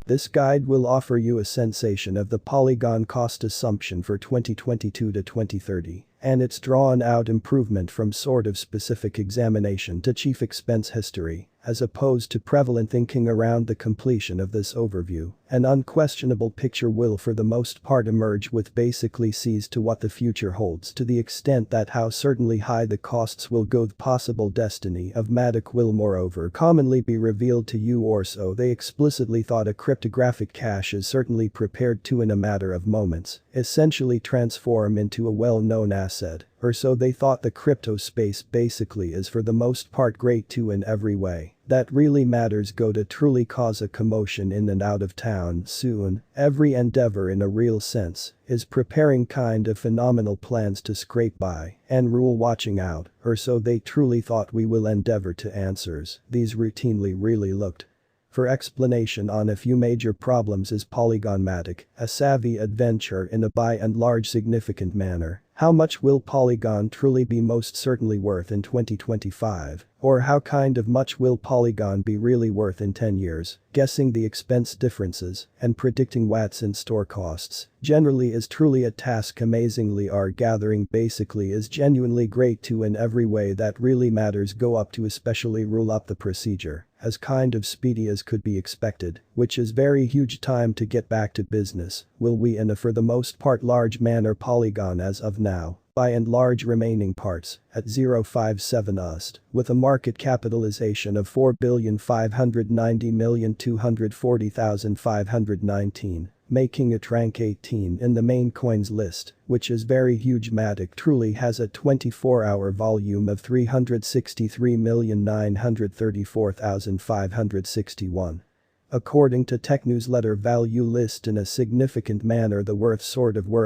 This guide will offer you a sensation of the Polygon cost assumption for 2022 to 2030, and its drawn out improvement from sort of specific examination to chief expense history, as opposed to prevalent thinking around the completion of this overview. An unquestionable picture will for the most part emerge with basically sees to what the future holds to the extent that how certainly high the costs will go. The possible destiny of Matic will moreover commonly be revealed to you, or so they explicitly thought. A cryptographic cache is certainly prepared to in a matter of moments, essentially transform into a well-known asset, or so they thought. The crypto space basically is for the most part great too in every way that really matters go to truly cause a commotion in and out of town soon. Every endeavor in a real sense is preparing kind of phenomenal plans to scrape by and rule watching out, or so they truly thought. We will endeavor to answers these routinely really looked for explanation on a few major problems. Is Polygon Matic a savvy adventure in a by and large significant manner? How much will Polygon truly be most certainly worth in 2025? Or how kind of much will Polygon be really worth in 10 years? Guessing the expense differences and predicting what's in store costs generally is truly a task. Amazingly, our gathering basically is genuinely great too in every way that really matters go up to, especially rule up the procedure as kind of speedy as could be expected, which is very huge time to get back to business. Will we in a for the most part large manner Polygon as of now, by and large remaining parts at 0.57 USD, with a market capitalization of 4,590,240,519, making it rank 18 in the main coins list, which is very huge. Matic truly has a 24-hour volume of 363,934,561. According to Tech Newsletter Value List, in a significant manner the worth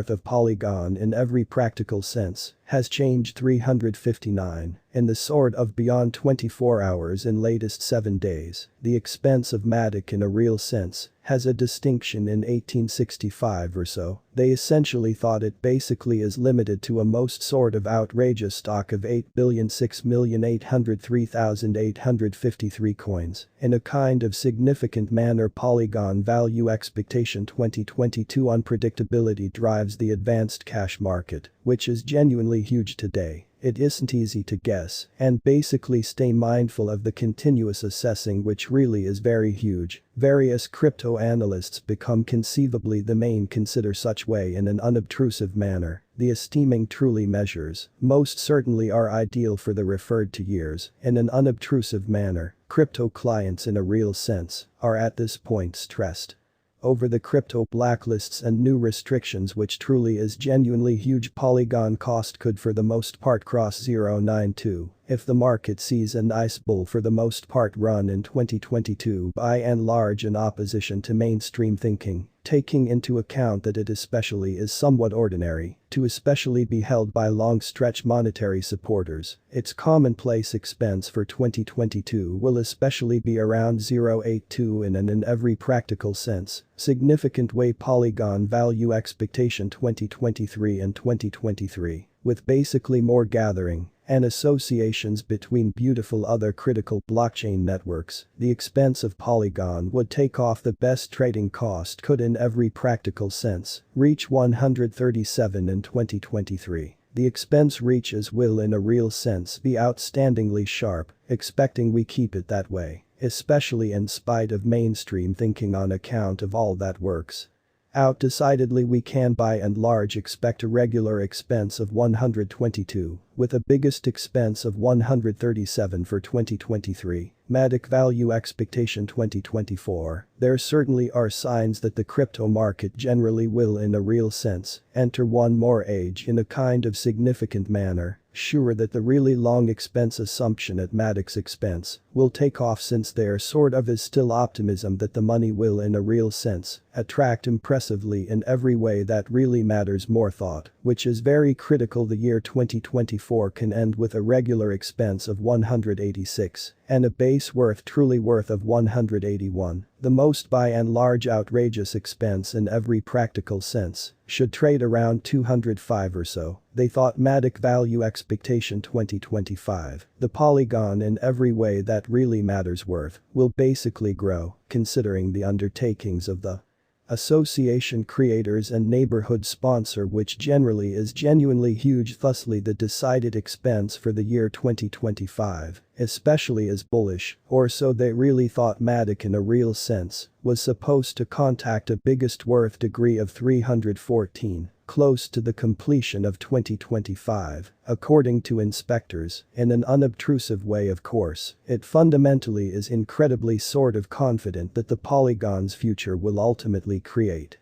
of Polygon in every practical sense has changed 359 in the sort of beyond 24 hours in latest 7 days. The expense of Matic in a real sense has a distinction in 1865 or so. They essentially thought it basically is limited to a most sort of outrageous stock of 8,6,803,853 coins. In a kind of significant manner Polygon value expectation 2022 unpredictability drives the advanced cash market, which is genuinely huge today. It isn't easy to guess and basically stay mindful of the continuous assessing, which really is very huge. Various crypto analysts become conceivably the main consider such way in an unobtrusive manner. The esteeming truly measures most certainly are ideal for the referred to years in an unobtrusive manner. Crypto clients in a real sense are at this point stressed over the crypto blacklists and new restrictions, which truly is genuinely huge. Polygon cost could for the most part cross 0.92 if the market sees a nice bull for the most part run in 2022, by and large in opposition to mainstream thinking, taking into account that it especially is somewhat ordinary to especially be held by long-stretch monetary supporters. Its commonplace expense for 2022 will especially be around 0.82 in every practical sense significant way. Polygon value expectation 2023 and 2023, with basically more gathering and associations between beautiful other critical blockchain networks. The expense of Polygon would take off. The best trading cost could in every practical sense reach 137 in 2023. The expense reaches will in a real sense be outstandingly sharp, expecting we keep it that way, especially in spite of mainstream thinking on account of all that works out. Decidedly we can by and large expect a regular expense of 122, with a biggest expense of 137 for 2023. Matic value expectation 2024. There certainly are signs that the crypto market generally will in a real sense enter one more age in a kind of significant manner. Sure that the really long expense assumption at Matic's expense will take off, since there sort of is still optimism that the money will in a real sense attract impressively in every way that really matters. More thought, which is very critical. The year 2024 can end with a regular expense of 186 and a base worth truly worth of 181. The most by and large outrageous expense in every practical sense should trade around 205 or so. They thought Matic value expectation 2025. The Polygon in every way that really matters worth will basically grow, considering the undertakings of the association creators and neighborhood sponsor, which generally is genuinely huge. Thusly the decided expense for the year 2025, especially is bullish, or so they really thought. Matic in a real sense was supposed to contact a biggest worth degree of 314, close to the completion of 2025, according to inspectors, in an unobtrusive way. Of course, it fundamentally is incredibly sort of confident that the Polygon's future will ultimately create.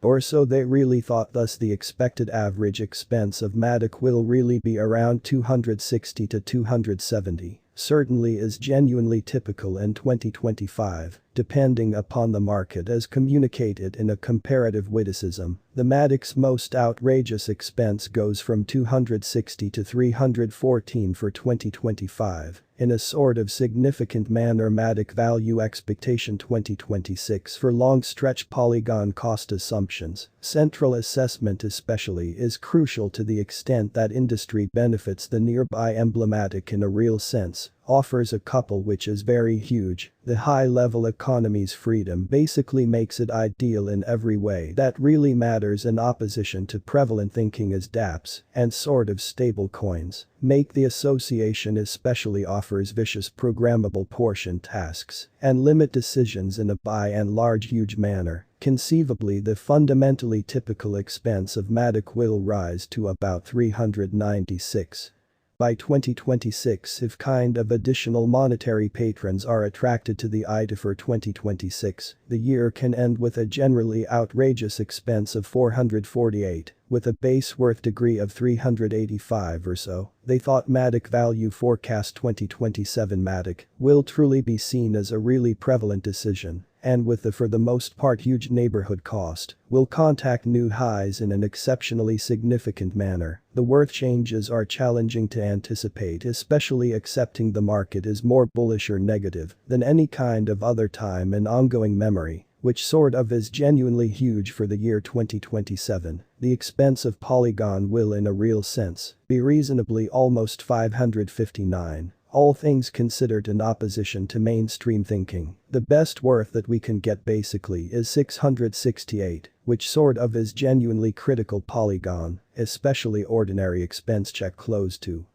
Or so they really thought. Thus the expected average expense of Matic will really be around 260 to 270, certainly is genuinely typical in 2025, depending upon the market as communicated in a comparative witticism. The Matic's most outrageous expense goes from 260 to 314 for 2025, in a sort of significant manner. Matic value expectation 2026 for long stretch Polygon cost assumptions. Central assessment especially is crucial to the extent that industry benefits. The nearby emblematic in a real sense offers a couple which is very huge. The high-level economy's freedom basically makes it ideal in every way that really matters, in opposition to prevalent thinking as dApps and sort of stable coins make. The association especially offers vicious programmable portion tasks and limit decisions in a by and large huge manner. Conceivably the fundamentally typical expense of Matic will rise to about 396 by 2026 if kind of additional monetary patrons are attracted to the IDA. For 2026, the year can end with a generally outrageous expense of 448, with a base worth degree of 385 or so. They thought Matic value forecast 2027 Matic will truly be seen as a really prevalent decision, and with the for the most part huge neighborhood cost, will contact new highs in an exceptionally significant manner. The worth changes are challenging to anticipate, especially accepting the market is more bullish or negative than any kind of other time in ongoing memory, which sort of is genuinely huge for the year 2027. The expense of Polygon will in a real sense be reasonably almost 559. All things considered, in opposition to mainstream thinking, the best worth that we can get basically is 668, which sort of is genuinely critical. Polygon, especially ordinary expense check close to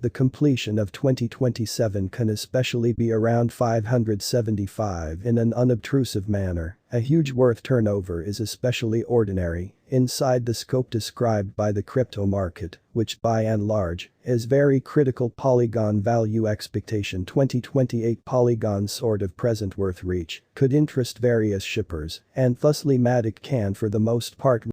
the completion of 2027 can especially be around 575 in an unobtrusive manner. A huge worth turnover is especially ordinary inside the scope described by the crypto market, which by and large is very critical. Polygon value expectation 2028 Polygon sort of present worth reach could interest various shippers, and thusly Matic can for the most part